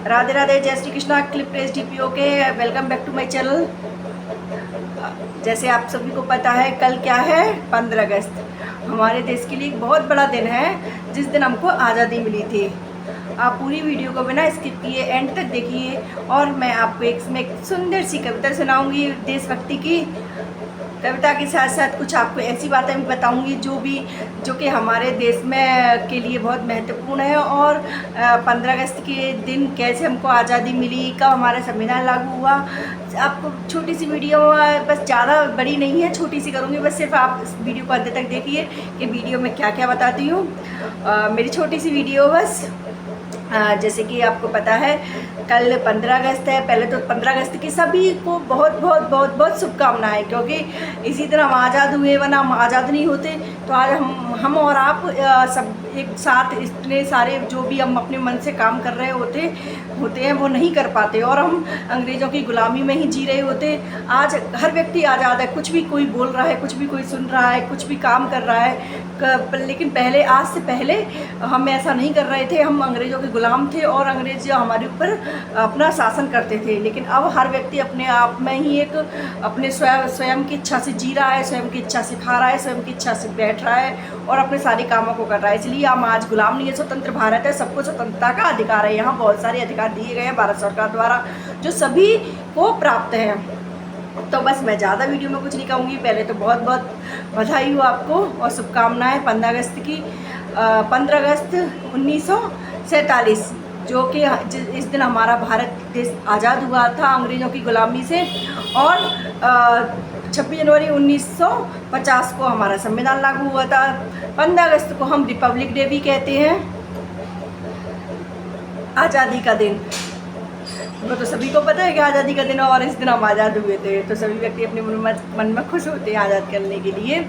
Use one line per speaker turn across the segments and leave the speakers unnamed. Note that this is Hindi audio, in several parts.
राधे राधे, जय श्री कृष्णा। क्लिप प्रेस डीपीओ के welcome back to my channel. जैसे आप सभी को पता है, कल क्या है, 15 अगस्त। हमारे देश के लिए एक बहुत बड़ा दिन है, जिस दिन हमको आज़ादी मिली थी। आप पूरी वीडियो को बिना स्किप किए एंड तक देखिए, और मैं आपको एक सुंदर सी कविता सुनाऊंगी देशभक्ति की। कविता के साथ साथ कुछ आपको ऐसी बातें भी बताऊंगी जो कि हमारे देश में के लिए बहुत महत्वपूर्ण है। और 15 अगस्त के दिन कैसे हमको आज़ादी मिली, कब हमारा संविधान लागू हुआ। आपको छोटी सी वीडियो, बस ज़्यादा बड़ी नहीं है, छोटी सी करूँगी। बस सिर्फ आप इस वीडियो को अंत तक देखिए कि वीडियो में क्या क्या बताती हूँ। मेरी छोटी सी वीडियो बस। जैसे कि आपको पता है, कल 15 अगस्त है। पहले तो 15 अगस्त की सभी को बहुत बहुत बहुत बहुत शुभकामनाएं, क्योंकि इसी तरह हम आज़ाद हुए, वरना हम आज़ाद नहीं होते तो आज हम और आप सब एक साथ इतने सारे जो भी हम अपने मन से काम कर रहे होते हैं वो नहीं कर पाते, और हम अंग्रेज़ों की गुलामी में ही जी रहे होते। आज हर व्यक्ति आज़ाद है, कुछ भी कोई बोल रहा है, कुछ भी कोई सुन रहा है, कुछ भी काम कर रहा है। लेकिन पहले, आज से पहले हम ऐसा नहीं कर रहे थे। हम अंग्रेज़ों के गुलाम थे और अंग्रेज हमारे ऊपर अपना शासन करते थे। लेकिन अब हर व्यक्ति अपने आप में ही एक अपने स्वयं की इच्छा से जी रहा है, स्वयं की इच्छा से खा रहा है, स्वयं की इच्छा से बैठ रहा है और अपने सारे कामों को कर रहा है। इसलिए हम आज गुलाम नहीं है, स्वतंत्र भारत है। सबको स्वतंत्रता का अधिकार है। यहाँ बहुत सारे अधिकार दिए गए हैं भारत सरकार द्वारा, जो सभी को प्राप्त हैं। तो बस मैं ज़्यादा वीडियो में कुछ नहीं कहूँगी। पहले तो बहुत बहुत बधाई हो आपको और शुभकामनाएं 15 अगस्त की। 15 अगस्त 1947, जो कि इस दिन हमारा भारत देश आज़ाद हुआ था अंग्रेज़ों की गुलामी से। और 26 जनवरी 1950 को हमारा संविधान लागू हुआ था। 15 अगस्त को हम रिपब्लिक डे भी कहते हैं, आज़ादी का दिन। वो तो सभी को पता है कि आज़ादी का दिन, और इस दिन हम आज़ाद हुए थे। तो सभी व्यक्ति अपने मन में खुश होते हैं आज़ाद करने के लिए।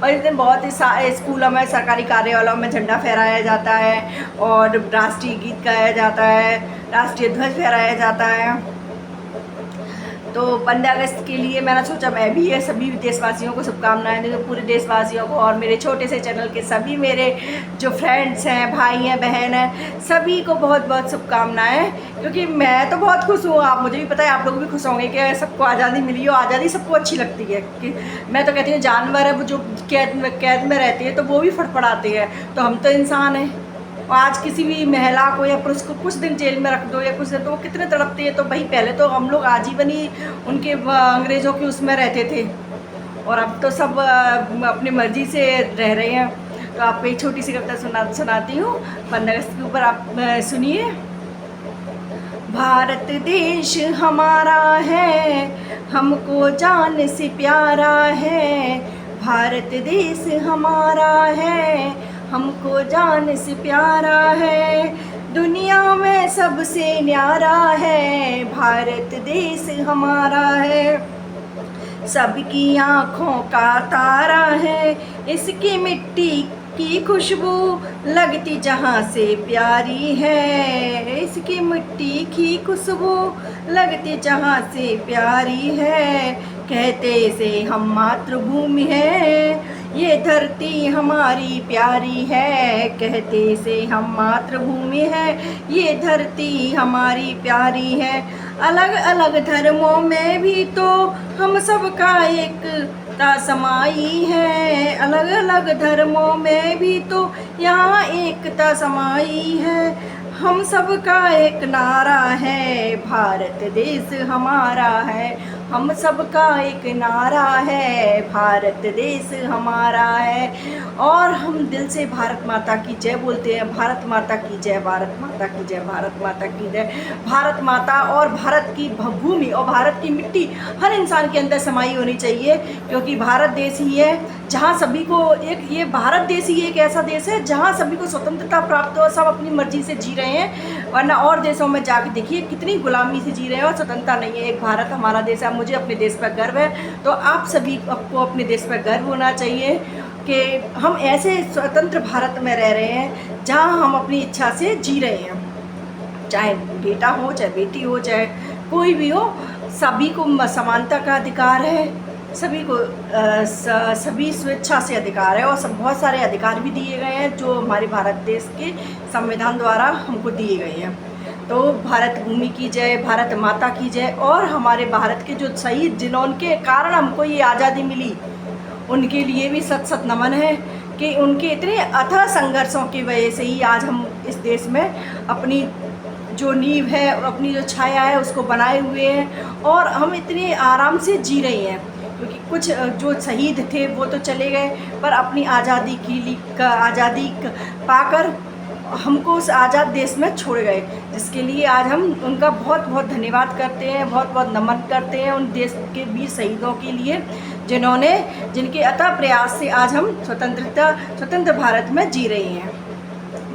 और इस दिन बहुत ही स्कूलों में, सरकारी कार्यालयों में झंडा फहराया जाता है और राष्ट्रीय गीत गाया जाता है, राष्ट्रीय ध्वज फहराया जाता है। तो 15 अगस्त के लिए मैंने सोचा मैं भी ये सभी देशवासियों को शुभकामनाएं दूँ, पूरे देशवासियों को, और मेरे छोटे से चैनल के सभी मेरे जो फ्रेंड्स हैं, भाई हैं, बहन हैं, सभी को बहुत बहुत शुभकामनाएं। क्योंकि मैं तो बहुत खुश हूँ, आप, मुझे भी पता है आप लोग भी खुश होंगे कि सबको आज़ादी मिली हो। आज़ादी सबको अच्छी लगती है। कि मैं तो कहती हूँ जानवर है वो जो कैद में रहते हैं तो वो भी फड़फड़ाते हैं, तो हम तो इंसान हैं। आज किसी भी महिला को या पुरुष को कुछ दिन जेल में रख दो या कुछ दिन, तो वो कितने तड़पते हैं। तो भाई पहले तो हम लोग आजीवन ही उनके अंग्रेज़ों के उसमें रहते थे, और अब तो सब अपनी मर्ज़ी से रह रहे हैं। तो आपको एक छोटी सी कविता सुनाती हूँ 15 अगस्त के ऊपर, आप सुनिए। भारत देश हमारा है, हमको जान से प्यारा है। भारत देश हमारा है, हमको जान से प्यारा है। दुनिया में सबसे न्यारा है, भारत देश हमारा है। सबकी आँखों का तारा है, इसकी मिट्टी की खुशबू लगती जहाँ से प्यारी है। इसकी मिट्टी की खुशबू लगती जहाँ से प्यारी है। कहते से हम मातृभूमि है, ये धरती हमारी प्यारी है। कहते से हम मातृभूमि है, ये धरती हमारी प्यारी है। अलग अलग धर्मों में भी तो हम सबका एकता समाई है। अलग अलग धर्मों में भी तो यहाँ एकता समाई है। हम सबका एक नारा है, भारत देश हमारा है। हम सबका एक नारा है, भारत देश हमारा है। और हम दिल से भारत माता की जय बोलते हैं। भारत माता की जय, भारत माता की जय, भारत माता की जय। भारत माता और भारत की भूमि और भारत की मिट्टी हर इंसान के अंदर समाई होनी चाहिए, क्योंकि भारत देश ही है जहाँ सभी को ये भारत देश ही एक ऐसा देश है जहाँ सभी को स्वतंत्रता प्राप्त हो, सब अपनी मर्जी से जी रहे हैं। वरना और देशों में जाके देखिए कितनी गुलामी से जी रहे हैं और स्वतंत्रता नहीं है। एक भारत हमारा देश है। मुझे अपने देश पर गर्व है, तो आप सभी को अपने देश पर गर्व होना चाहिए कि हम ऐसे स्वतंत्र भारत में रह रहे हैं जहाँ हम अपनी इच्छा से जी रहे हैं। चाहे बेटा हो, चाहे बेटी हो, चाहे कोई भी हो, सभी को समानता का अधिकार है। सभी को सभी स्वेच्छा से अधिकार है, और बहुत सारे अधिकार भी दिए गए हैं जो हमारे भारत देश के संविधान द्वारा हमको दिए गए हैं। तो भारत भूमि की जय, भारत माता की जय। और हमारे भारत के जो शहीद जिनके कारण हमको ये आज़ादी मिली, उनके लिए भी सत सत नमन है कि उनके इतने अथक संघर्षों की वजह से ही आज हम इस देश में अपनी जो नींव है, अपनी जो छाया है उसको बनाए हुए हैं और हम इतने आराम से जी रहे हैं। क्योंकि कुछ जो शहीद थे वो तो चले गए, पर अपनी आज़ादी पाकर हमको उस आज़ाद देश में छोड़ गए, जिसके लिए आज हम उनका बहुत बहुत धन्यवाद करते हैं, बहुत बहुत नमन करते हैं उन देश के वीर शहीदों के लिए जिनके अथक प्रयास से आज हम स्वतंत्र भारत में जी रहे हैं।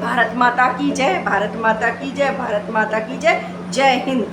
भारत माता की जय, भारत माता की जय, भारत माता की जय। जय हिंद।